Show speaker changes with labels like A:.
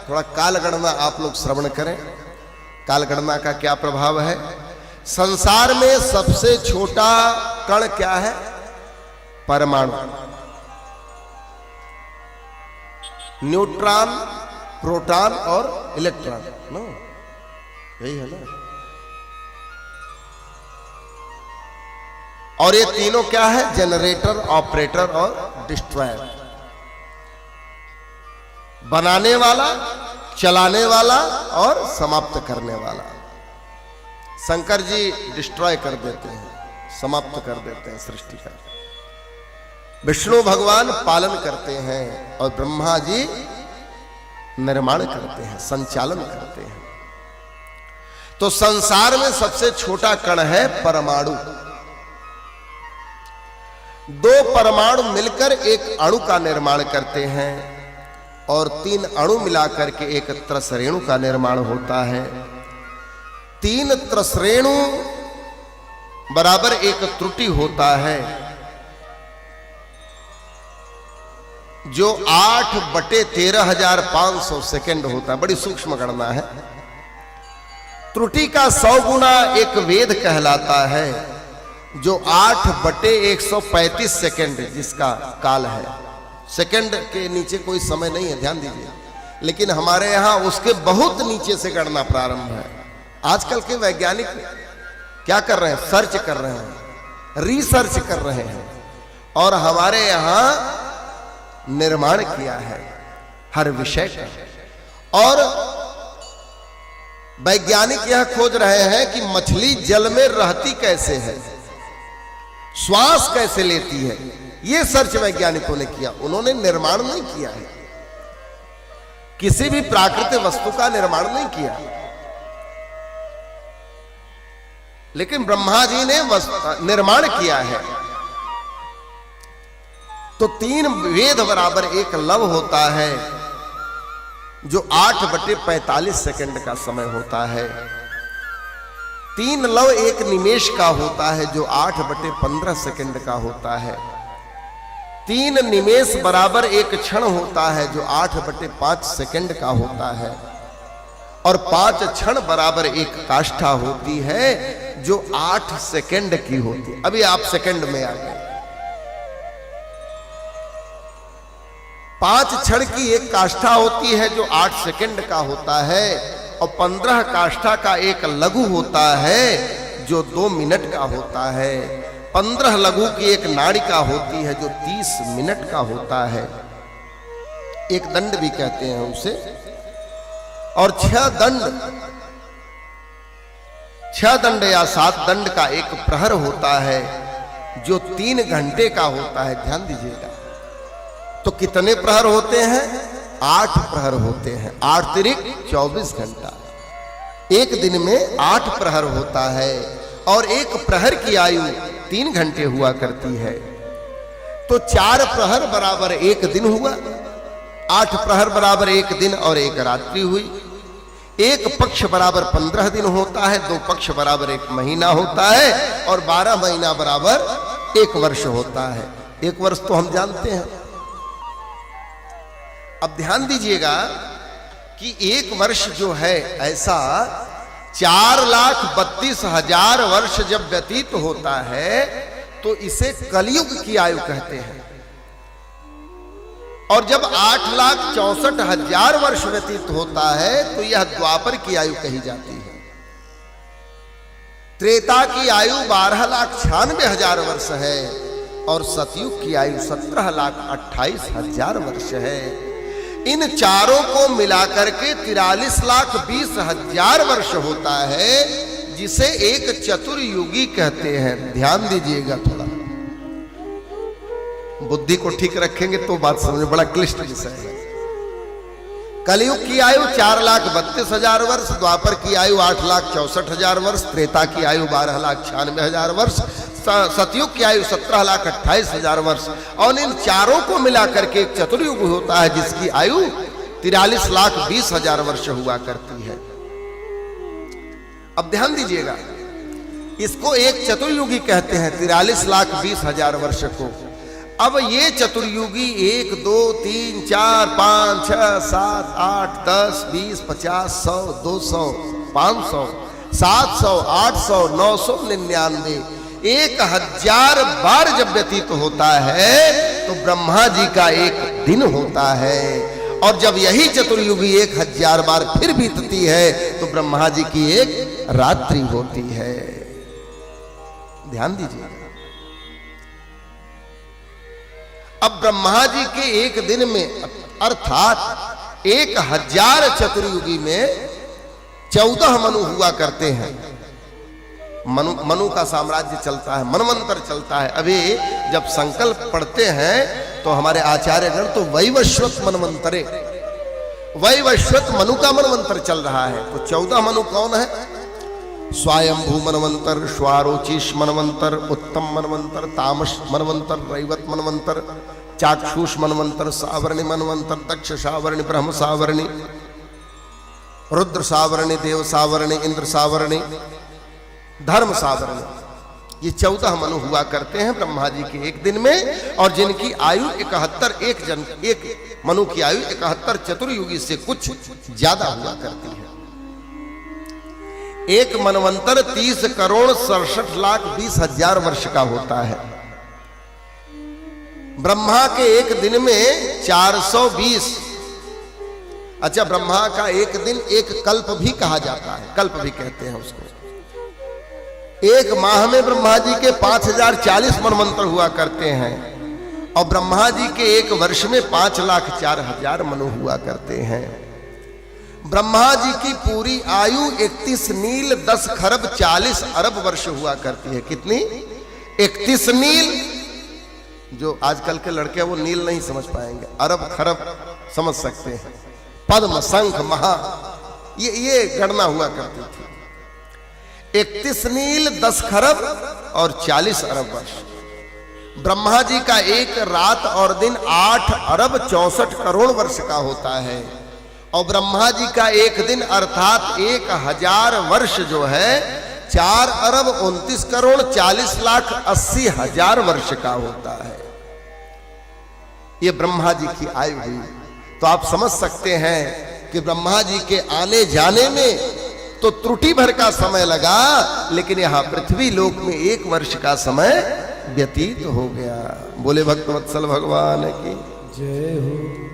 A: थोड़ा कालगणना आप लोग श्रवण करें। कालगणना का क्या प्रभाव है? संसार में सबसे छोटा कण क्या है? परमाणु। न्यूट्रॉन, प्रोटॉन और इलेक्ट्रॉन, नो यही है ना। और ये तीनों क्या है? जनरेटर, ऑपरेटर और डिस्ट्रॉयर। बनाने वाला, चलाने वाला और समाप्त करने वाला। शंकर जी डिस्ट्रॉय कर देते हैं, समाप्त कर देते हैं सृष्टि का। विष्णु भगवान पालन करते हैं और ब्रह्मा जी निर्माण करते हैं, संचालन करते हैं। तो संसार में सबसे छोटा कण है परमाणु। दो परमाणु मिलकर एक अणु का निर्माण करते हैं और तीन अणु मिलाकर के एक त्रसरेणु का निर्माण होता है। तीन त्रसरेणु बराबर एक त्रुटि होता है जो 8/13,500 सेकेंड होता है। बड़ी सूक्ष्म गणना है। त्रुटि का 100 गुना एक वेद कहलाता है जो 8/135 सेकेंड जिसका काल है। सेकेंड के नीचे कोई समय नहीं है, ध्यान दीजिए। लेकिन हमारे यहां उसके बहुत नीचे से गणना प्रारंभ है। आजकल के वैज्ञानिक क्या कर रहे हैं? सर्च कर रहे हैं, रिसर्च कर रहे हैं और हमारे यहां निर्माण किया है हर विषय का। और वैज्ञानिक यह खोज रहे हैं कि मछली जल में रहती कैसे है, श्वास कैसे लेती है। यह सर्च वैज्ञानिकों ने किया, उन्होंने निर्माण नहीं किया है। किसी भी प्राकृतिक वस्तु का निर्माण नहीं किया, लेकिन ब्रह्मा जी ने निर्माण किया है। तो 3 वेद बराबर एक लव होता है जो 8/45 सेकंड का समय होता है। 3 लव एक निमेश का होता है जो 8/15 सेकंड का होता है। 3 निमेश बराबर एक क्षण होता है जो 8/5 सेकंड का होता है। और 5 क्षण बराबर एक काष्ठा होती है जो 8 सेकंड की होती है। अभी आप सेकंड में आ गए। 5 क्षण की एक काष्ठा होती है जो 8 सेकंड का होता है और 15 काष्ठा का एक लघु होता है जो 2 मिनट का होता है। 15 लघु की एक नाड़िका होती है जो 30 मिनट का होता है। एक दंड भी कहते हैं उसे। और 6 दंड या 7 दंड का एक प्रहर होता है जो 3 घंटे का होता है। ध्यान दीजिएगा। तो कितने प्रहर होते हैं? 8 प्रहर होते हैं। 8 तिरिक 24 घंटा। एक दिन में 8 प्रहर होता है और एक प्रहर की आयु 3 घंटे हुआ करती है। तो 4 प्रहर बराबर एक दिन हुआ। 8 प्रहर बराबर एक दिन और एक रात्रि हुई। एक पक्ष बराबर 15 दिन होता है। 2 पक्ष बराबर 1 महीना होता है और 12 महीना बराबर 1 वर्ष होता है। 1 वर्ष तो हम जानते हैं। अब ध्यान दीजिएगा कि 1 वर्ष जो है ऐसा 4,32,000 वर्ष जब व्यतीत होता है तो इसे कलयुग की आयु कहते हैं। और जब 8,64,000 वर्ष व्यतीत होता है तो यह द्वापर की आयु कही जाती है। त्रेता की आयु 12,96,000 वर्ष है और सतयुग की आयु 17,28,000 वर्ष है। इन चारों को मिलाकर के 43,20,000 वर्ष होता है जिसे एक चतुर्युगी कहते हैं। ध्यान दीजिएगा, थोड़ा बुद्धि को ठीक रखेंगे तो बात समझ में। बड़ा क्लिष्ट विषय है। कलयुग की आयु 4,32,000 वर्ष, द्वापर की आयु 8,64,000 वर्ष, त्रेता की आयु 12,96,000 वर्ष, सतयुग की आयु 17,28,000 वर्ष। और इन चारों को मिलाकर के एक चतुर्युग होता है जिसकी आयु 43,20,000 वर्ष हुआ करती है। अब ध्यान दीजिएगा, इसको एक चतुर्युगी कहते हैं 43,20,000 वर्ष को। अब ये चतुर्युगी 1 2 3 4 5 6 7 8 10 20 50 100 200 500 700 800 999 1000 बार जब व्यतीत होता है तो ब्रह्मा जी का एक दिन होता है। और जब यही चतुर्युगी 1000 बार फिर बीतती है तो ब्रह्मा जी की एक रात्रि होती है। ध्यान दीजिए, अब ब्रह्मा जी के एक दिन में अर्थात 1000 चतुर्युगी में 14 मनु हुआ करते हैं। मनु का साम्राज्य चलता है, मनवंतर चलता है। अभी जब संकल्प पढ़ते हैं तो हमारे आचार्यगण तो वैवस्वत मनवंतरे, वैवस्वत मनु का मनवंतर चल रहा है। तो 14 मनु कौन है? स्वायंभू मनवंतर, श्वारोचिष मनवंतर, उत्तम मनवंतर, तामस मनवंतर, रैवत मनवंतर, चाक्षुष मनवंतर, सावर्णी मनवंतर, दक्ष सावर्णी, ब्रह्म सावर्णी, रुद्र सावर्णी, देव सावर्णी, इंद्र सावर्णी, धर्म सावर्णी। ये 14 मनु हुआ करते हैं ब्रह्मा जी के एक दिन में, और जिनकी आयु 71, एक मनु की आयु 71 चतुर्युगी से कुछ ज्यादा हुआ करती है। एक मनवंतर 30 करोड़ 67 लाख 20 हजार वर्ष का होता है। ब्रह्मा के एक दिन में 420, अच्छा ब्रह्मा का एक दिन एक कल्प भी कहा जाता है, कल्प भी कहते हैं उसको। एक माह में ब्रह्मा जी के 5040 मनवंतर हुआ करते हैं, और ब्रह्मा जी के एक वर्ष में 5,04,000 मनु हुआ करते हैं। ब्रह्मा जी की पूरी आयु 31 नील 10 खरब 40 अरब वर्ष हुआ करती है। कितनी? 31 नील। जो आजकल के लड़के वो नील नहीं समझ पाएंगे, अरब खरब समझ सकते हैं। पद्म, शंख, महा, ये गणना हुआ करती थी। 31 नील 10 खरब और 40 अरब वर्ष। ब्रह्मा जी का एक रात और दिन 8 अरब 64 करोड़ वर्ष का होता है, और ब्रह्मा जी का एक दिन अर्थात 1000 वर्ष जो है 4 अरब 29 करोड़ 40 लाख 80 हजार वर्ष का होता है। ये ब्रह्मा जी की आयु हुई। तो आप समझ सकते हैं कि ब्रह्मा जी के आने जाने में तो त्रुटि भर का समय लगा, लेकिन यहां पृथ्वी लोक में 1 वर्ष का समय व्यतीत हो गया। बोले भक्तवत्सल भगवान की जय हो।